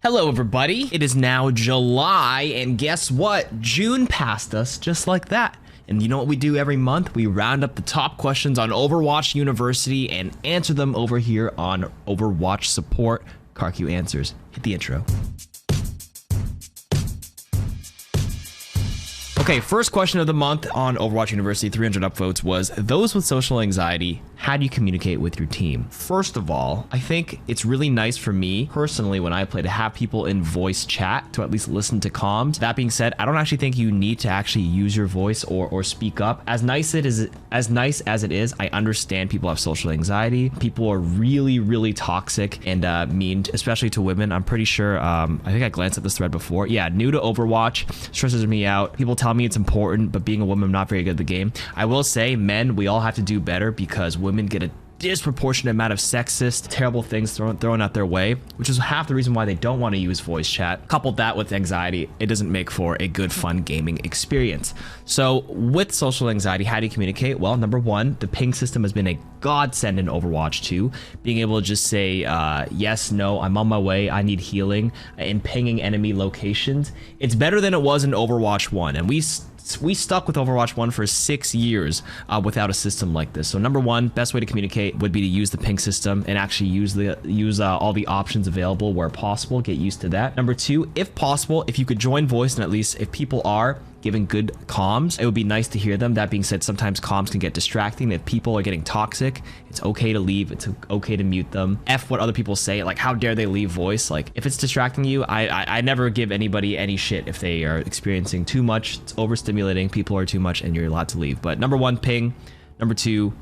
Hello everybody, it is now July, and guess what? June passed us just like that. And you know what we do every month? We round up the top questions on Overwatch University and answer them over here on Overwatch Support. KarQ Answers. Hit the intro. Okay, first question of the month on Overwatch University, 300 upvotes, was those with social anxiety, how do you communicate with your team? First of all, I think it's really nice for me personally when I play to have people in voice chat to at least listen to comms. That being said, I don't actually think you need to actually use your voice or speak up. As nice as it is, I understand people have social anxiety. People are really toxic and mean, especially to women. I'm pretty sure, I think I glanced at this thread before. Yeah, new to Overwatch, stresses me out. People tell me it's important, but being a woman, I'm not very good at the game. I will say, men, we all have to do better because women get a disproportionate amount of sexist, terrible things thrown out their way, which is half the reason why they don't want to use voice chat. Coupled that with anxiety, it doesn't make for a good, fun gaming experience. So with social anxiety, how do you communicate? Well, number one, the ping system has been a godsend in Overwatch 2. Being able to just say, yes, no, I'm on my way, I need healing, and pinging enemy locations. It's better than it was in Overwatch 1, and we stuck with Overwatch 1 for 6 years without a system like this. So number one, best way to communicate would be to use the ping system and actually use all the options available where possible. Get used to that. Number two, if possible, if you could join voice, and at least if people are giving good comms, it would be nice to hear them. That being said, sometimes comms can get distracting. If people are getting toxic, it's okay to leave. It's okay to mute them. F what other people say, like how dare they leave voice. Like if it's distracting you, I never give anybody any shit if they are experiencing too much. It's overstimulating, people are too much, and you're allowed to leave. But number one, ping. Number two,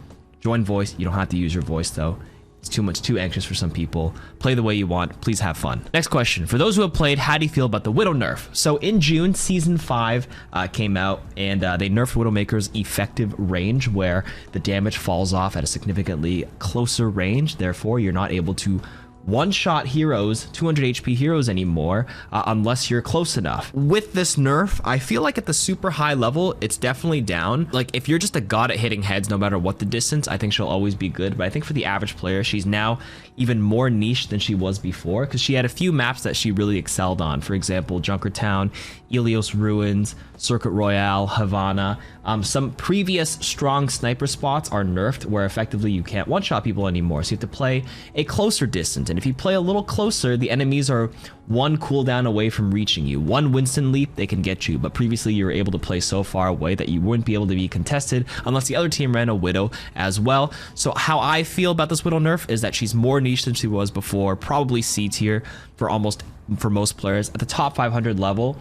join voice. You don't have to use your voice though. It's too anxious for some people. Play the way you want. Please have fun. Next question. For those who have played, how do you feel about the Widow nerf? So in June, Season 5 came out, and they nerfed Widowmaker's effective range, where the damage falls off at a significantly closer range. Therefore, you're not able to one-shot heroes, 200 HP heroes anymore, unless you're close enough. With this nerf, I feel like at the super high level, it's definitely down. Like if you're just a god at hitting heads, no matter what the distance, I think she'll always be good. But I think for the average player, she's now even more niche than she was before, because she had a few maps that she really excelled on. For example, Junkertown, Ilios Ruins, Circuit Royale, Havana. Some previous strong sniper spots are nerfed, where effectively you can't one-shot people anymore. So you have to play a closer distance. And if you play a little closer, the enemies are one cooldown away from reaching you. One Winston leap, they can get you. But previously you were able to play so far away that you wouldn't be able to be contested unless the other team ran a Widow as well. So how I feel about this Widow nerf is that she's more niche than she was before. Probably C tier for most players. At the top 500 level,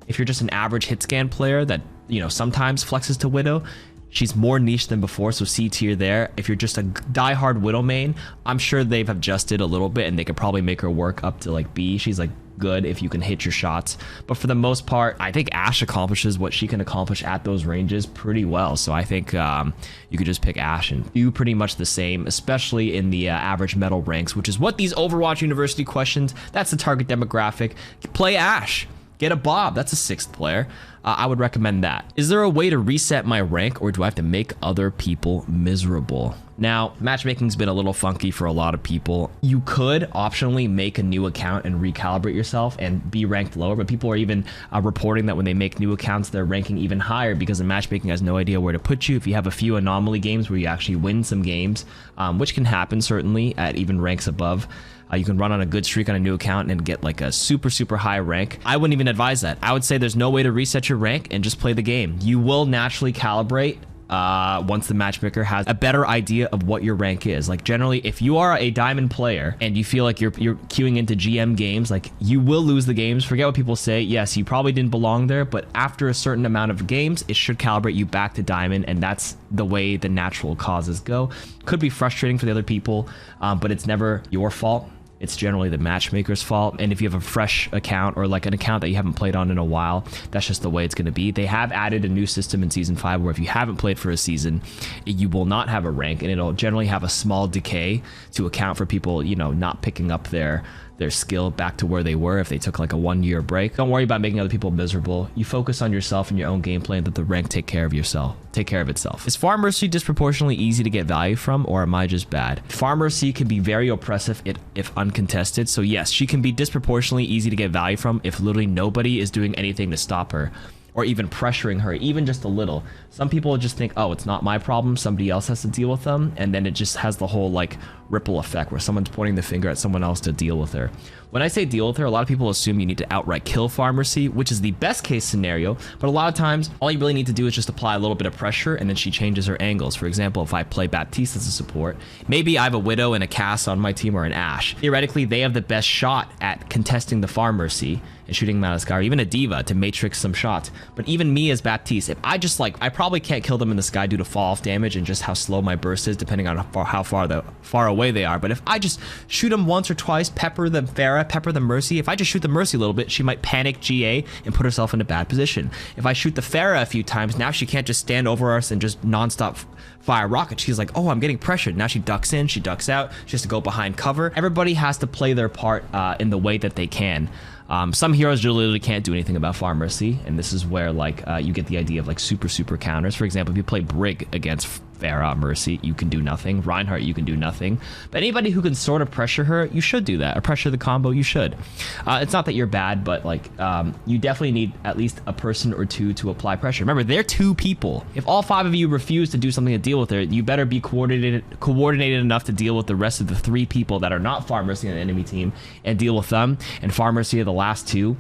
if you're just an average hitscan player that, you know, sometimes flexes to Widow, she's more niche than before, so C tier there. If you're just a diehard Widow main, I'm sure they've adjusted a little bit and they could probably make her work up to like B. She's like good if you can hit your shots. But for the most part, I think Ashe accomplishes what she can accomplish at those ranges pretty well. So I think you could just pick Ashe and do pretty much the same, especially in the average metal ranks, which is what these Overwatch University questions, that's the target demographic. Play Ashe. Get a Bob, that's a 6th player. I would recommend that. Is there a way to reset my rank, or do I have to make other people miserable? Now, matchmaking's been a little funky for a lot of people. You could optionally make a new account and recalibrate yourself and be ranked lower, but people are even reporting that when they make new accounts, they're ranking even higher because the matchmaking has no idea where to put you. If you have a few anomaly games where you actually win some games, which can happen certainly at even ranks above, you can run on a good streak on a new account and get like a super high rank. I wouldn't even advise that. I would say there's no way to reset your rank and just play the game. You will naturally calibrate once the matchmaker has a better idea of what your rank is. Like generally, if you are a diamond player and you feel like you're queuing into GM games, like you will lose the games. Forget what people say. Yes, you probably didn't belong there, but after a certain amount of games, it should calibrate you back to diamond, and that's the way the natural causes go. Could be frustrating for the other people, but it's never your fault. It's generally the matchmaker's fault. And if you have a fresh account or like an account that you haven't played on in a while, that's just the way it's going to be. They have added a new system in Season 5 where if you haven't played for a season, you will not have a rank, and it'll generally have a small decay to account for people, you know, not picking up their their skill back to where they were if they took like a 1-year break. Don't worry about making other people miserable. You focus on yourself and your own gameplay and let the rank take care of itself. Is Pharmercy disproportionately easy to get value from, or am I just bad? Pharmercy can be very oppressive if uncontested. So yes, she can be disproportionately easy to get value from if literally nobody is doing anything to stop her, or even pressuring her, even just a little. Some people just think, oh, it's not my problem, somebody else has to deal with them, and then it just has the whole like ripple effect where someone's pointing the finger at someone else to deal with her. When I say deal with her, a lot of people assume you need to outright kill Pharmercy, which is the best case scenario, but a lot of times all you really need to do is just apply a little bit of pressure and then she changes her angles. For example, if I play Baptiste as a support, maybe I have a Widow and a Cass on my team or an Ashe. Theoretically, they have the best shot at contesting the Pharmercy and shooting them out of the sky, or even a Diva to matrix some shots. But even me as Baptiste, if I just like, I probably can't kill them in the sky due to fall off damage and just how slow my burst is depending on how far away they are. But if I just shoot them once or twice, pepper the Pharah, pepper the Mercy, if I just shoot the Mercy a little bit, she might panic GA and put herself in a bad position. If I shoot the Pharah a few times, now she can't just stand over us and just non-stop fire rockets. She's like, oh, I'm getting pressured. Now she ducks in, she ducks out, she has to go behind cover. Everybody has to play their part in the way that they can. Some heroes literally can't do anything about Pharmercy, and this is where like you get the idea of like super counters. For example, if you play Brig against Pharah Mercy, you can do nothing. Reinhardt, you can do nothing. But anybody who can sort of pressure her, you should do that. Or pressure the combo, you should. It's not that you're bad, but like you definitely need at least a person or two to apply pressure. Remember, they're 2 people. If all 5 of you refuse to do something to deal with her, you better be coordinated enough to deal with the rest of the 3 people that are not Pharmercy on the enemy team and deal with them. And Pharmercy are the last 2.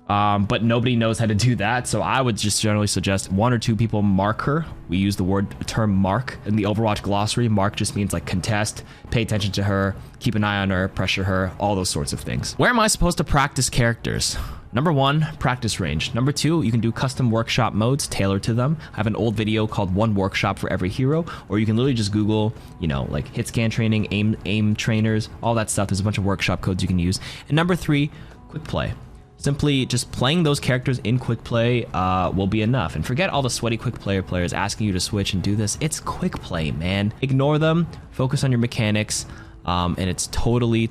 But nobody knows how to do that, so I would just generally suggest 1 or 2 people mark her. We use the term mark in the Overwatch glossary. Mark just means like contest, pay attention to her, keep an eye on her, pressure her, all those sorts of things. Where am I supposed to practice characters? Number 1, practice range. Number 2, you can do custom workshop modes tailored to them. I have an old video called 1 workshop for every hero, or you can literally just Google, you know, like hit scan training, aim trainers, all that stuff. There's a bunch of workshop codes you can use. And number 3, quick play. Simply just playing those characters in quick play will be enough. And forget all the sweaty quick player players asking you to switch and do this. It's quick play, man. Ignore them, focus on your mechanics, and it's totally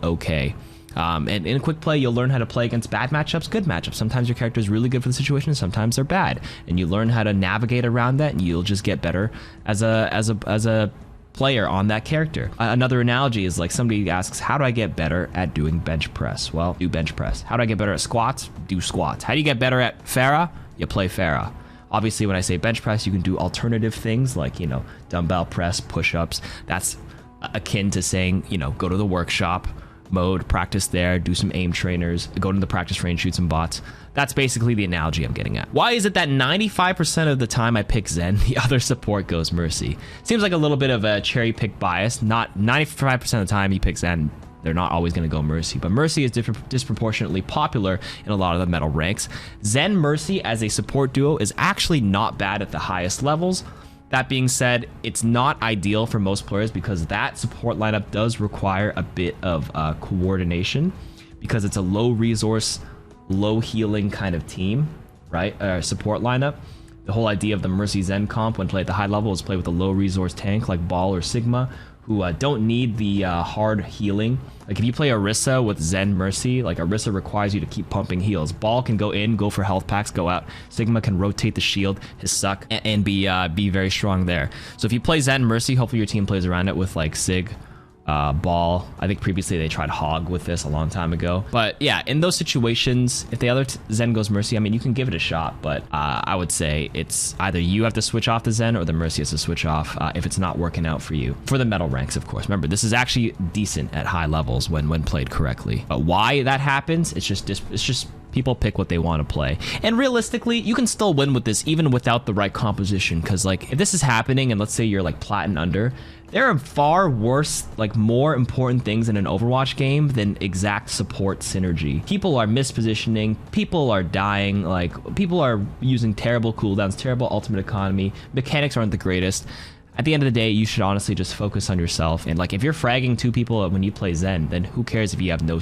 okay. And in quick play, you'll learn how to play against bad matchups, good matchups. Sometimes your character is really good for the situation, sometimes they're bad. And you learn how to navigate around that, and you'll just get better as a player on that character. Another analogy is like somebody asks, how do I get better at doing bench press? Well, do bench press. How do I get better at squats? Do squats. How do you get better at Pharah? You play Pharah. Obviously, when I say bench press, you can do alternative things like, you know, dumbbell press, push-ups. That's akin to saying, you know, go to the workshop mode, practice there, do some aim trainers, go to the practice range, shoot some bots. That's basically the analogy I'm getting at. Why is it that 95% of the time I pick Zen, the other support goes Mercy? Seems like a little bit of a cherry pick bias. Not 95% of the time you pick Zen, they're not always going to go Mercy, but Mercy is disproportionately popular in a lot of the metal ranks. Zen Mercy as a support duo is actually not bad at the highest levels. That being said, it's not ideal for most players because that support lineup does require a bit of coordination because it's a low resource, low healing kind of team, right? Support lineup. The whole idea of the Mercy Zen comp when played at the high level is play with a low resource tank like Ball or Sigma who don't need the hard healing. Like if you play Orisa with Zen Mercy, like Orisa requires you to keep pumping heals. Ball can go in, go for health packs, go out. Sigma can rotate the shield, his suck, and be very strong there. So if you play Zen Mercy, hopefully your team plays around it with like Sig, Ball. I think previously they tried Hog with this a long time ago. But yeah, in those situations, if the other Zen goes Mercy, I mean, you can give it a shot, but I would say it's either you have to switch off the Zen or the Mercy has to switch off if it's not working out for you. For the metal ranks, of course. Remember, this is actually decent at high levels when played correctly. But why that happens, it's just people pick what they want to play. And realistically, you can still win with this even without the right composition. Because like if this is happening and let's say you're like platin under, there are far worse, like more important things in an Overwatch game than exact support synergy. People are mispositioning, people are dying, like people are using terrible cooldowns, terrible ultimate economy, mechanics aren't the greatest. At the end of the day, you should honestly just focus on yourself. And like if you're fragging 2 people when you play Zen, then who cares if you have no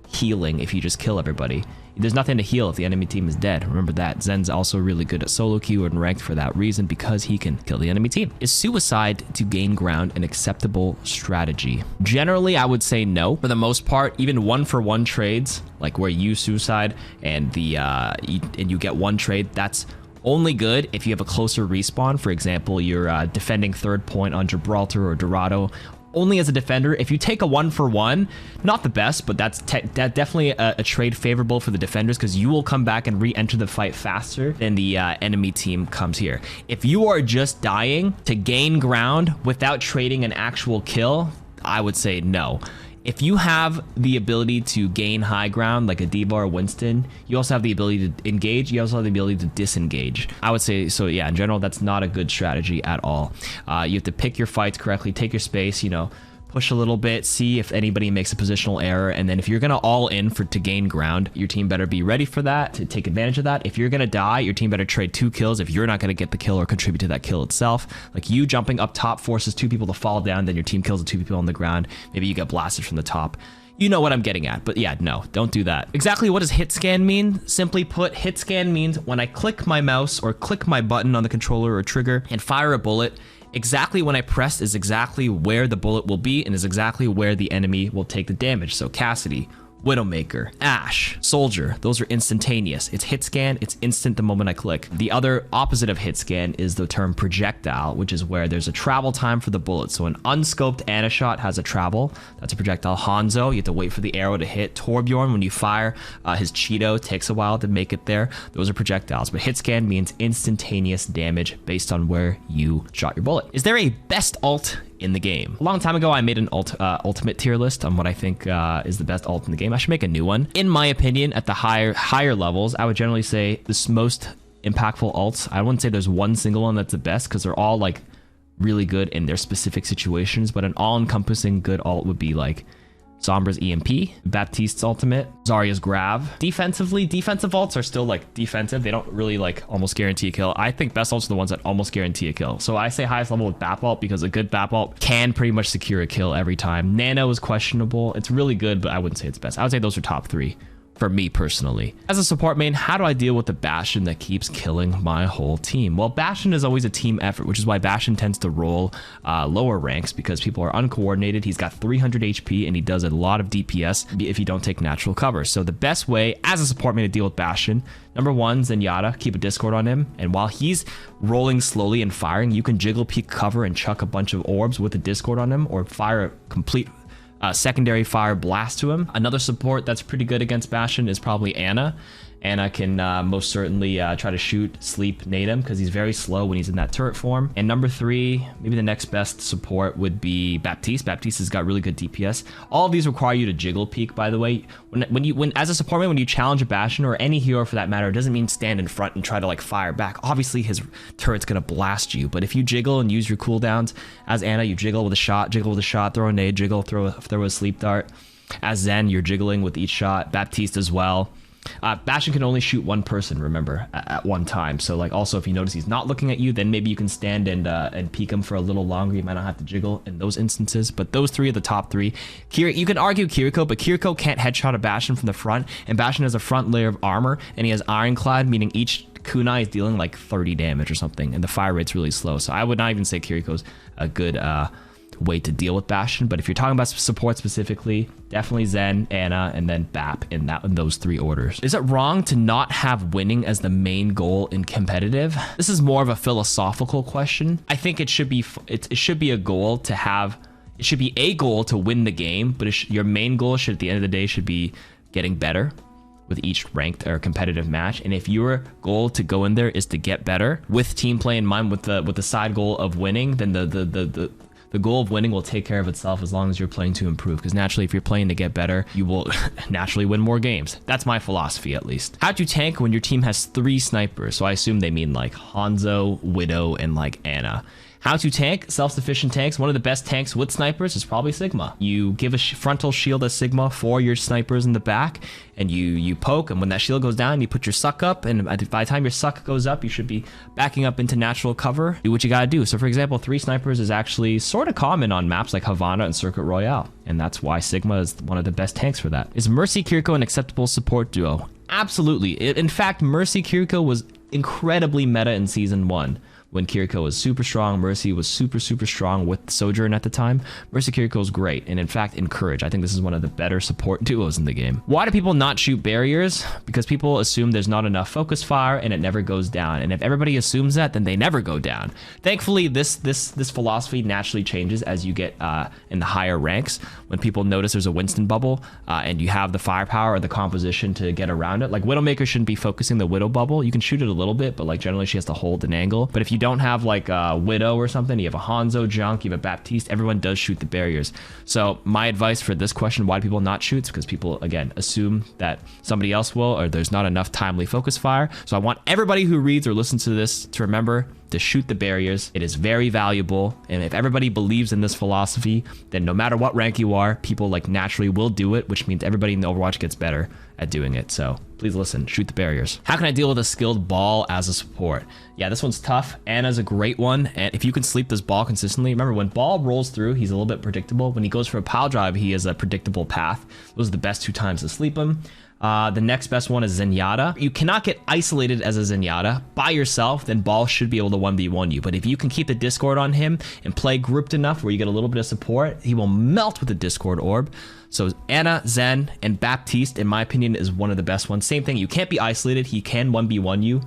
healing if you just kill everybody. There's nothing to heal if the enemy team is dead. Remember that. Zen's also really good at solo queue and ranked for that reason, because he can kill the enemy team. Is suicide to gain ground an acceptable strategy? Generally, I would say no. For the most part, even 1-for-1 trades, like where you suicide and you get one trade, that's only good if you have a closer respawn. For example, you're defending third point on Gibraltar or Dorado. Only as a defender, if you take a 1-for-1, not the best, but that's definitely a trade favorable for the defenders, because you will come back and re-enter the fight faster than the enemy team comes here. If you are just dying to gain ground without trading an actual kill, I would say no. If you have the ability to gain high ground, like a D.Va or Winston, you also have the ability to engage. You also have the ability to disengage. I would say, so yeah, in general, that's not a good strategy at all. You have to pick your fights correctly, take your space, you know, push a little bit, see if anybody makes a positional error, and then if you're gonna all in to gain ground, your team better be ready for that, to take advantage of that. If you're gonna die, your team better trade 2 kills if you're not gonna get the kill or contribute to that kill itself. Like you jumping up top forces 2 people to fall down, then your team kills the 2 people on the ground. Maybe you get blasted from the top. You know what I'm getting at, but yeah, no, don't do that. Exactly what does hitscan mean? Simply put, hitscan means when I click my mouse or click my button on the controller or trigger and fire a bullet, exactly when I press is exactly where the bullet will be and is exactly where the enemy will take the damage. So Cassidy, Widowmaker, Ashe, Soldier, those are instantaneous. It's hit scan, it's instant the moment I click. The other opposite of hit scan is the term projectile, which is where there's a travel time for the bullet. So an unscoped Ana shot has a travel, that's a projectile. Hanzo, you have to wait for the arrow to hit. Torbjorn, when you fire his Cheeto, takes a while to make it there. Those are projectiles, but hit scan means instantaneous damage based on where you shot your bullet. Is there a best ult in the game? A long time ago, I made an ultimate tier list on what I think is the best ult in the game. I should make a new one. In my opinion, at the higher levels, I would generally say the most impactful ults, I wouldn't say there's one single one that's the best, because they're all like really good in their specific situations, but an all-encompassing good ult would be like Sombra's EMP, Baptiste's ultimate, Zarya's grab. Defensively, defensive ults are still like defensive. They don't really like almost guarantee a kill. I think best ults are the ones that almost guarantee a kill. So I say highest level with Bap ult, because a good Bap ult can pretty much secure a kill every time. Nano is questionable. It's really good, but I wouldn't say it's best. I would say those are top 3. For me personally. As a support main, how do I deal with the Bastion that keeps killing my whole team? Well, Bastion is always a team effort, which is why Bastion tends to roll lower ranks, because people are uncoordinated. He's got 300 HP and he does a lot of DPS if you don't take natural cover. So the best way as a support main to deal with Bastion, number 1, Zenyatta, keep a Discord on him, and while he's rolling slowly and firing, you can jiggle peek cover and chuck a bunch of orbs with a Discord on him, or fire a complete secondary fire blast to him. Another support that's pretty good against Bastion is probably Ana. Ana can most certainly try to shoot, sleep, nade him, because he's very slow when he's in that turret form. And number 3, maybe the next best support would be Baptiste. Baptiste has got really good DPS. All of these require you to jiggle peek, by the way. When as a support man, when you challenge a Bastion, or any hero for that matter, it doesn't mean stand in front and try to like fire back. Obviously his turret's gonna blast you, but if you jiggle and use your cooldowns, as Ana, you jiggle with a shot, throw a nade, jiggle, throw a sleep dart. As Zen, you're jiggling with each shot. Baptiste as well. Bastion can only shoot one person, remember, at one time. So like, also if you notice he's not looking at you, then maybe you can stand and peek him for a little longer. You might not have to jiggle in those instances, but those 3 are the top 3. You can argue Kiriko, but Kiriko can't headshot a Bastion from the front, and Bastion has a front layer of armor, and he has Ironclad, meaning each kunai is dealing like 30 damage or something, and the fire rate's really slow. So I would not even say Kiriko's a good way to deal with Bastion, but if you're talking about support specifically, definitely Zen, Ana, and then Bap in those 3 orders. Is it wrong to not have winning as the main goal in competitive? This is more of a philosophical question. I think it should be a goal to have. It should be a goal to win the game, but your main goal should, at the end of the day, should be getting better with each ranked or competitive match. And if your goal to go in there is to get better with team play in mind, with the side goal of winning, then the goal of winning will take care of itself as long as you're playing to improve. Because naturally, if you're playing to get better, you will naturally win more games. That's my philosophy, at least. How do you tank when your team has 3 snipers? So I assume they mean like Hanzo, Widow, and like Ana. How to tank, self-sufficient tanks. One of the best tanks with snipers is probably Sigma. You give a frontal shield as Sigma for your snipers in the back, and you poke, and when that shield goes down, you put your suck up, and by the time your suck goes up, you should be backing up into natural cover. Do what you gotta do. So for example, 3 snipers is actually sort of common on maps like Havana and Circuit Royale, and that's why Sigma is one of the best tanks for that. Is Mercy Kiriko an acceptable support duo? Absolutely. In fact, Mercy Kiriko was incredibly meta in Season 1. When Kiriko was super strong, Mercy was super strong with Sojourn at the time. Mercy Kiriko is great, and in fact, encourage. I think this is one of the better support duos in the game. Why do people not shoot barriers? Because people assume there's not enough focus fire and it never goes down. And if everybody assumes that, then they never go down. Thankfully, this philosophy naturally changes as you get in the higher ranks. When people notice there's a Winston bubble and you have the firepower or the composition to get around it. Like Widowmaker shouldn't be focusing the Widow bubble. You can shoot it a little bit, but like generally she has to hold an angle. But if you don't have like a Widow or something, you have a Hanzo junk, you have a Baptiste, everyone does shoot the barriers. So my advice for this question, why do people not shoot? It's because people, again, assume that somebody else will, or there's not enough timely focus fire. So I want everybody who reads or listens to this to remember to shoot the barriers. It is very valuable, and if everybody believes in this philosophy, then no matter what rank you are, people like naturally will do it, which means everybody in the Overwatch gets better at doing it. So please listen, shoot the barriers. How can I deal with a skilled ball as a support? Yeah, this one's tough. Anna's a great one, and if you can sleep this ball consistently, remember when ball rolls through, he's a little bit predictable. When he goes for a pile drive, he has a predictable path. Those are the best 2 times to sleep him. The next best one is Zenyatta. You cannot get isolated as a Zenyatta by yourself, then Ball should be able to 1v1 you. But if you can keep the Discord on him and play grouped enough where you get a little bit of support, he will melt with the Discord orb. So Anna, Zen, and Baptiste, in my opinion, is one of the best ones. Same thing, you can't be isolated. He can 1v1 you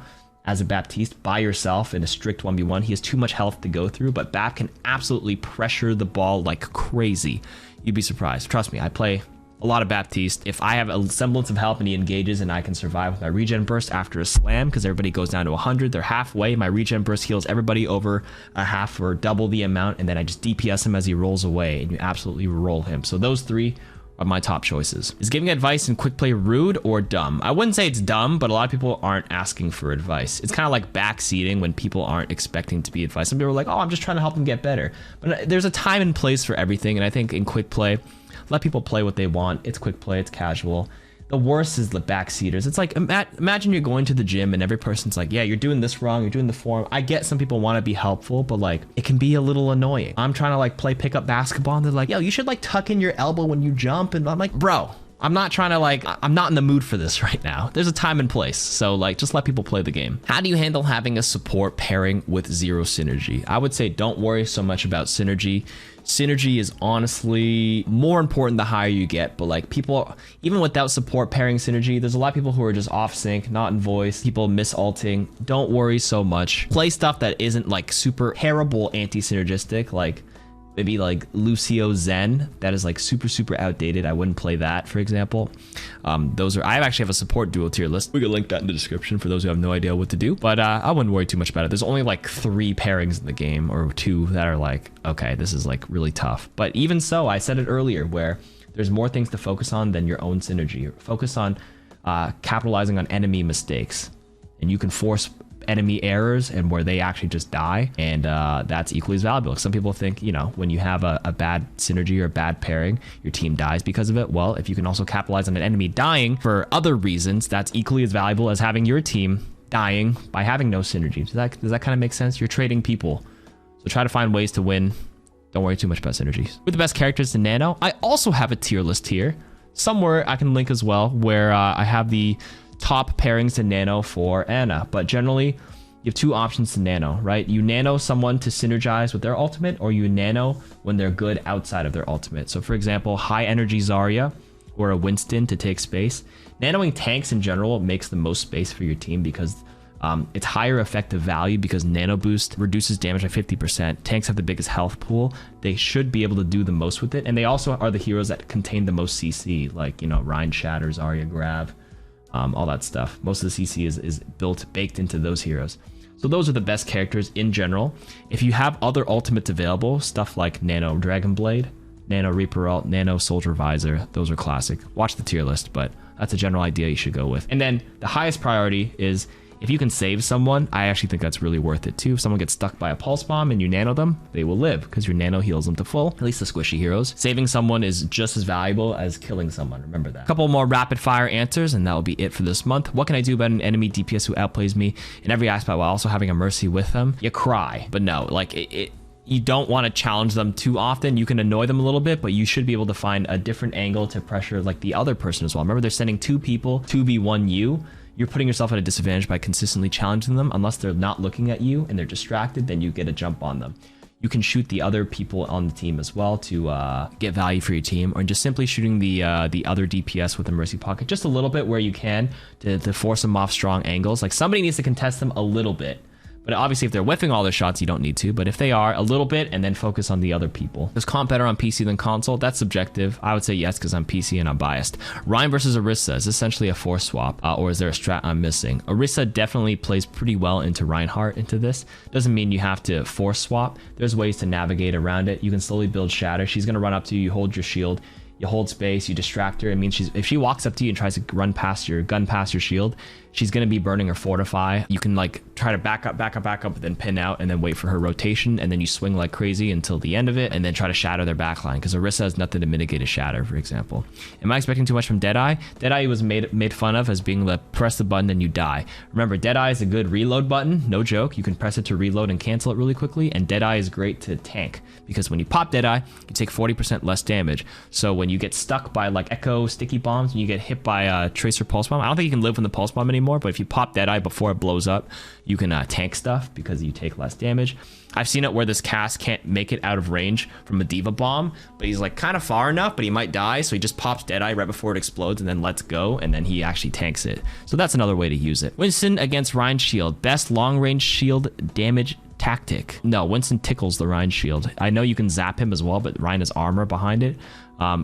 as a Baptiste by yourself in a strict 1v1. He has too much health to go through, but Bap can absolutely pressure the ball like crazy. You'd be surprised. Trust me, I play a lot of Baptiste. If I have a semblance of health and he engages and I can survive with my regen burst after a slam, because everybody goes down to 100, they're halfway. My regen burst heals everybody over a half or double the amount, and then I just DPS him as he rolls away, and you absolutely roll him. So those 3 are my top choices. Is giving advice in quick play rude or dumb? I wouldn't say it's dumb, but a lot of people aren't asking for advice. It's kind of like backseating when people aren't expecting to be advice. Some people are like, oh, I'm just trying to help them get better. But there's a time and place for everything, and I think in quick play, let people play what they want. It's quick play, it's casual. The worst is the backseaters. It's like, imagine you're going to the gym and every person's like, yeah, you're doing this wrong, you're doing the form. I get some people want to be helpful, but like, it can be a little annoying. I'm trying to like play pickup basketball and they're like, yo, you should like tuck in your elbow when you jump. And I'm like, bro, I'm not trying to like, I'm not in the mood for this right now. There's a time and place. So like, just let people play the game. How do you handle having a support pairing with 0 synergy? I would say don't worry so much about synergy. Synergy is honestly more important the higher you get, but like people, even without support pairing synergy, there's a lot of people who are just off sync, not in voice, people miss-ulting. Don't worry so much. Play stuff that isn't like super terrible anti-synergistic, like maybe like Lucio Zen, that is like super outdated. I wouldn't play that, for example. Those are, I actually have a support duo tier list. We could link that in the description for those who have no idea what to do, but I wouldn't worry too much about it. There's only like 3 pairings in the game, or 2 that are like, okay, this is like really tough. But even so, I said it earlier, where there's more things to focus on than your own synergy. Focus on capitalizing on enemy mistakes, and you can force enemy errors and where they actually just die, and that's equally as valuable. Some people think, you know, when you have a bad synergy or a bad pairing, your team dies because of it. Well, if you can also capitalize on an enemy dying for other reasons, that's equally as valuable as having your team dying by having no synergy. Does that kind of make sense? You're trading people, so try to find ways to win. Don't worry too much about synergies. With the best characters in Nano, I also have a tier list here somewhere I can link as well, where I have the top pairings to Nano for Anna. But generally, you have 2 options to Nano, right? You Nano someone to synergize with their ultimate, or you Nano when they're good outside of their ultimate. So for example, high energy Zarya or a Winston to take space. Nanoing tanks in general makes the most space for your team because it's higher effective value, because Nano Boost reduces damage by 50%. Tanks have the biggest health pool. They should be able to do the most with it. And they also are the heroes that contain the most CC, like, you know, Rhine Shatter, Zarya Grav, all that stuff. Most of the CC is baked into those heroes. So those are the best characters in general. If you have other ultimates available, stuff like Nano Dragon Blade, Nano Reaper Ult, Nano Soldier Visor, those are classic. Watch the tier list, but that's a general idea you should go with. And then the highest priority is, If you can save someone, I actually think that's really worth it too. If someone gets stuck by a pulse bomb and you nano them, they will live because your nano heals them to full, at least the squishy heroes. Saving someone is just as valuable as killing someone, remember that. A couple more rapid fire answers and that will be it for this month. What can I do about an enemy DPS who outplays me in every aspect while also having a mercy with them? You cry, but no, like you don't want to challenge them too often. You can annoy them a little bit, but you should be able to find a different angle to pressure like the other person as well. Remember, they're sending 2 people, 2v1 you. You're putting yourself at a disadvantage by consistently challenging them. Unless they're not looking at you and they're distracted, then you get a jump on them. You can shoot the other people on the team as well to get value for your team, or just simply shooting the other DPS with a mercy pocket just a little bit where you can to force them off strong angles. Like somebody needs to contest them a little bit. But obviously, if they're whiffing all their shots, you don't need to. But if they are, a little bit, and then focus on the other people. Is comp better on PC than console? That's subjective. I would say yes, because I'm PC and I'm biased. Rein versus Orisa is essentially a force swap, or is there a strat I'm missing? Orisa definitely plays pretty well into Reinhardt into this. Doesn't mean you have to force swap. There's ways to navigate around it. You can slowly build shatter. She's going to run up to you, you hold your shield. You hold space, you distract her. It means if she walks up to you and tries to run past your gun past your shield, she's going to be burning her fortify. You can like try to back up, then pin out and then wait for her rotation. And then you swing like crazy until the end of it and then try to shatter their backline because Orisa has nothing to mitigate a shatter, for example. Am I expecting too much from Deadeye? Deadeye was made fun of as being the press the button and you die. Remember, Deadeye is a good reload button, no joke. You can press it to reload and cancel it really quickly. And Deadeye is great to tank because when you pop Deadeye, you take 40% less damage. So when you get stuck by like echo sticky bombs and you get hit by a tracer pulse bomb, I don't think you can live from the pulse bomb anymore, but if you pop Deadeye before it blows up, you can tank stuff because you take less damage. I've seen it where this cast can't make it out of range from a diva bomb, but he's like kind of far enough, but he might die, so he just pops Deadeye right before it explodes and then lets go, and then he actually tanks it. So that's another way to use it. Winston against Rein shield, best long range shield damage tactic. No, Winston tickles the Rein shield. I know you can zap him as well, but Rein has armor behind it.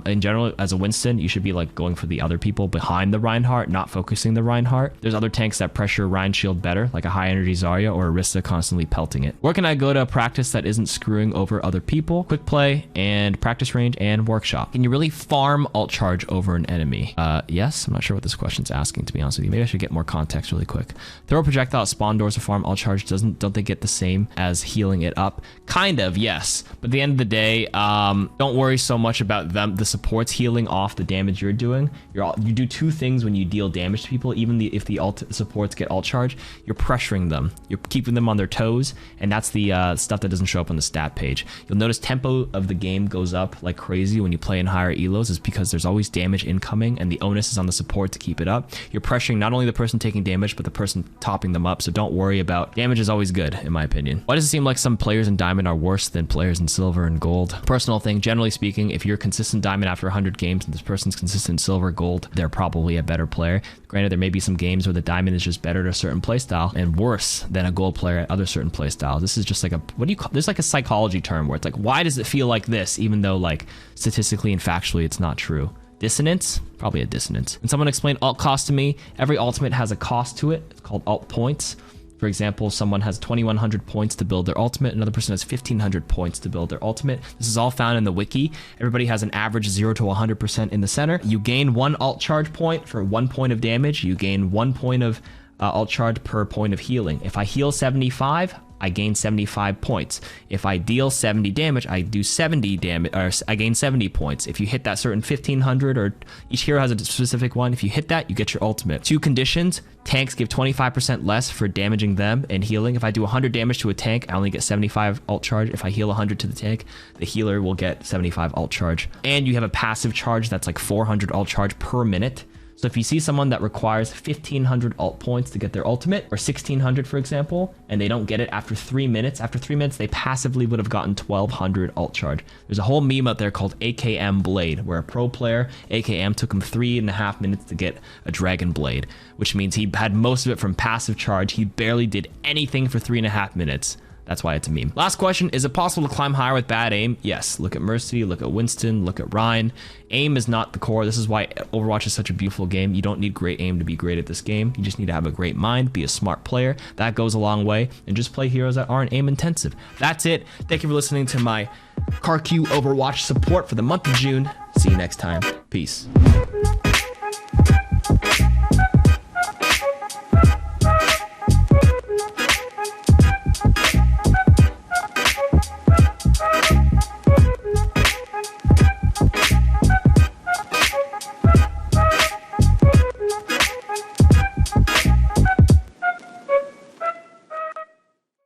In general, as a Winston, you should be like going for the other people behind the Reinhardt, not focusing the Reinhardt. There's other tanks that pressure Rein shield better, like a high energy Zarya or Orisa constantly pelting it. Where can I go to practice that isn't screwing over other people? Quick play and practice range and workshop. Can you really farm alt charge over an enemy? Yes. I'm not sure what this question's asking, to be honest with you. Maybe I should get more context really quick. Throw a projectile at spawn doors to farm alt charge. Don't they get the same as healing it up? Kind of, yes. But at the end of the day, don't worry so much about the supports healing off the damage you're doing. You do 2 things when you deal damage to people. Even if the alt supports get alt charge, you're pressuring them. You're keeping them on their toes, and that's the stuff that doesn't show up on the stat page. You'll notice tempo of the game goes up like crazy when you play in higher elos, is because there's always damage incoming, and the onus is on the support to keep it up. You're pressuring not only the person taking damage, but the person topping them up. So don't worry about damage. Is always good, in my opinion. Why does it seem like some players in Diamond are worse than players in Silver and Gold? Personal thing. Generally speaking, if you're consistent Diamond after 100 games and this person's consistent Silver Gold, they're probably a better player. Granted, there may be some games where the Diamond is just better at a certain playstyle and worse than a Gold player at other certain playstyles. This is just like there's like a psychology term where it's like, why does it feel like this, even though like statistically and factually it's not true? Dissonance? Probably a dissonance. And someone explained alt cost to me. Every ultimate has a cost to it. It's called alt points. For example, someone has 2,100 points to build their ultimate. Another person has 1,500 points to build their ultimate. This is all found in the wiki. Everybody has an average 0 to 100% in the center. You gain 1 alt charge point for 1 point of damage. You gain 1 point of alt charge per point of healing. If I heal 75, I gain 75 points. If I deal 70 damage, I do 70 damage, or I gain 70 points. If you hit that certain 1500, or each hero has a specific one, if you hit that, you get your ultimate. 2 conditions: tanks give 25% less for damaging them and healing. If I do 100 damage to a tank, I only get 75 alt charge. If I heal 100 to the tank, the healer will get 75 alt charge. And you have a passive charge that's like 400 alt charge per minute. So if you see someone that requires 1,500 alt points to get their ultimate, or 1,600 for example, and they don't get it after 3 minutes, they passively would have gotten 1,200 alt charge. There's a whole meme out there called AKM Blade, where a pro player, AKM, took him 3.5 minutes to get a Dragon Blade, which means he had most of it from passive charge. He barely did anything for 3.5 minutes. That's why it's a meme. Last question, is it possible to climb higher with bad aim? Yes, look at Mercy, look at Winston, look at Rein. Aim is not the core. This is why Overwatch is such a beautiful game. You don't need great aim to be great at this game. You just need to have a great mind, be a smart player. That goes a long way, and just play heroes that aren't aim intensive. That's it. Thank you for listening to my KarQ Overwatch support for the month of June. See you next time. Peace.